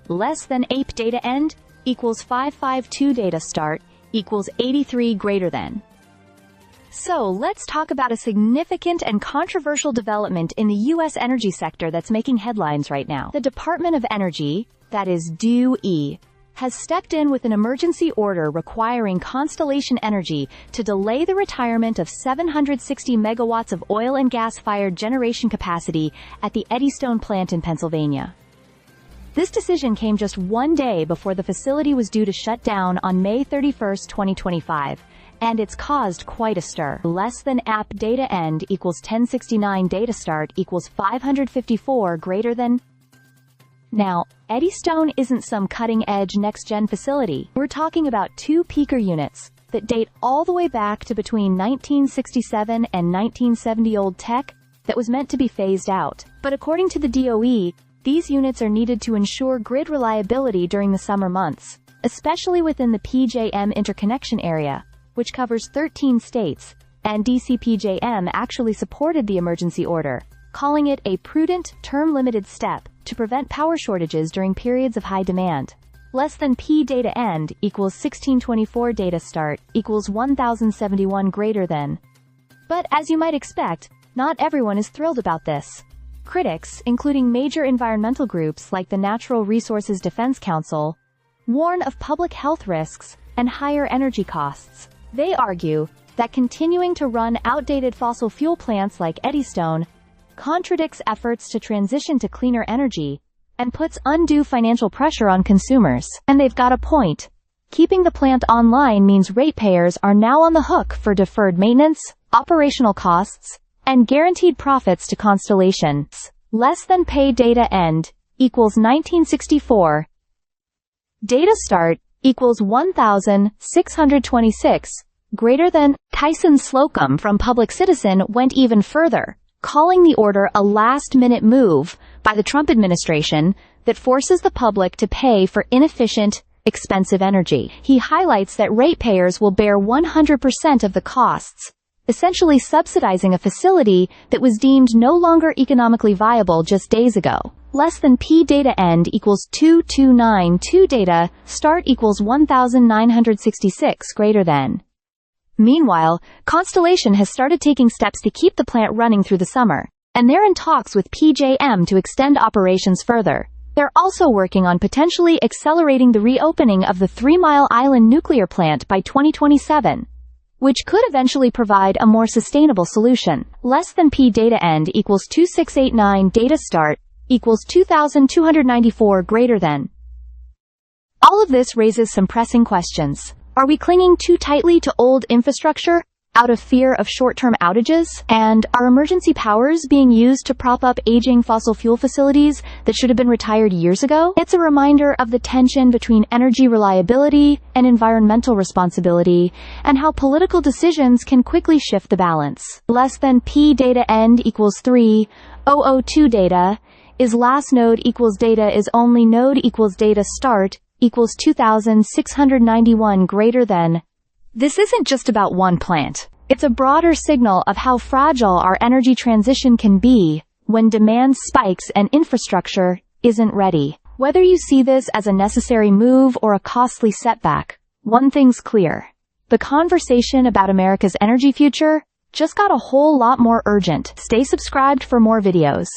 less than ape data end equals 552 data start equals 83 greater than. So let's talk about a significant and controversial development in the U.S. energy sector that's making headlines right now. The Department of Energy, that is DOE, has stepped in with an emergency order requiring Constellation Energy to delay the retirement of 760 megawatts of oil and gas-fired generation capacity at the Eddystone plant in Pennsylvania. This decision came just one day before the facility was due to shut down on May 31, 2025, and it's caused quite a stir. Less than app data end equals 1069 data start equals 554 greater than. Now, Eddystone isn't some cutting-edge next-gen facility. We're talking about two peaker units that date all the way back to between 1967 and 1970 old tech that was meant to be phased out. But according to the DOE, these units are needed to ensure grid reliability during the summer months, especially within the PJM interconnection area, which covers 13 states, and DCPJM actually supported the emergency order, calling it a prudent, term-limited step to prevent power shortages during periods of high demand. Less than P data end equals 1624 data start equals 1071 greater than. But as you might expect, not everyone is thrilled about this. Critics, including major environmental groups like the Natural Resources Defense Council, warn of public health risks and higher energy costs. They argue that continuing to run outdated fossil fuel plants like Eddystone contradicts efforts to transition to cleaner energy and puts undue financial pressure on consumers. And they've got a point. Keeping the plant online means ratepayers are now on the hook for deferred maintenance, operational costs, and guaranteed profits to Constellation. Less than pay data end equals 1964. Data start equals 1626 greater than. Tyson Slocum from Public Citizen went even further, calling the order a last-minute move by the Trump administration that forces the public to pay for inefficient, expensive energy. He highlights that ratepayers will bear 100% of the costs, essentially subsidizing a facility that was deemed no longer economically viable just days ago. Less than P data end equals 2292 data start equals 1966 greater than. Meanwhile, Constellation has started taking steps to keep the plant running through the summer, and they're in talks with PJM to extend operations further. They're also working on potentially accelerating the reopening of the 3 Mile Island nuclear plant by 2027, which could eventually provide a more sustainable solution. Less than P data end equals 2689 data start equals 2294 greater than. All of this raises some pressing questions. Are we clinging too tightly to old infrastructure out of fear of short-term outages? And are emergency powers being used to prop up aging fossil fuel facilities that should have been retired years ago? It's a reminder of the tension between energy reliability and environmental responsibility, and how political decisions can quickly shift the balance. Less than P data end equals 3002 data is last node equals data is only node equals data start equals 2691 greater than. This isn't just about one plant. It's a broader signal of how fragile our energy transition can be when demand spikes and infrastructure isn't ready. Whether you see this as a necessary move or a costly setback, one thing's clear. The conversation about America's energy future just got a whole lot more urgent. Stay subscribed for more videos.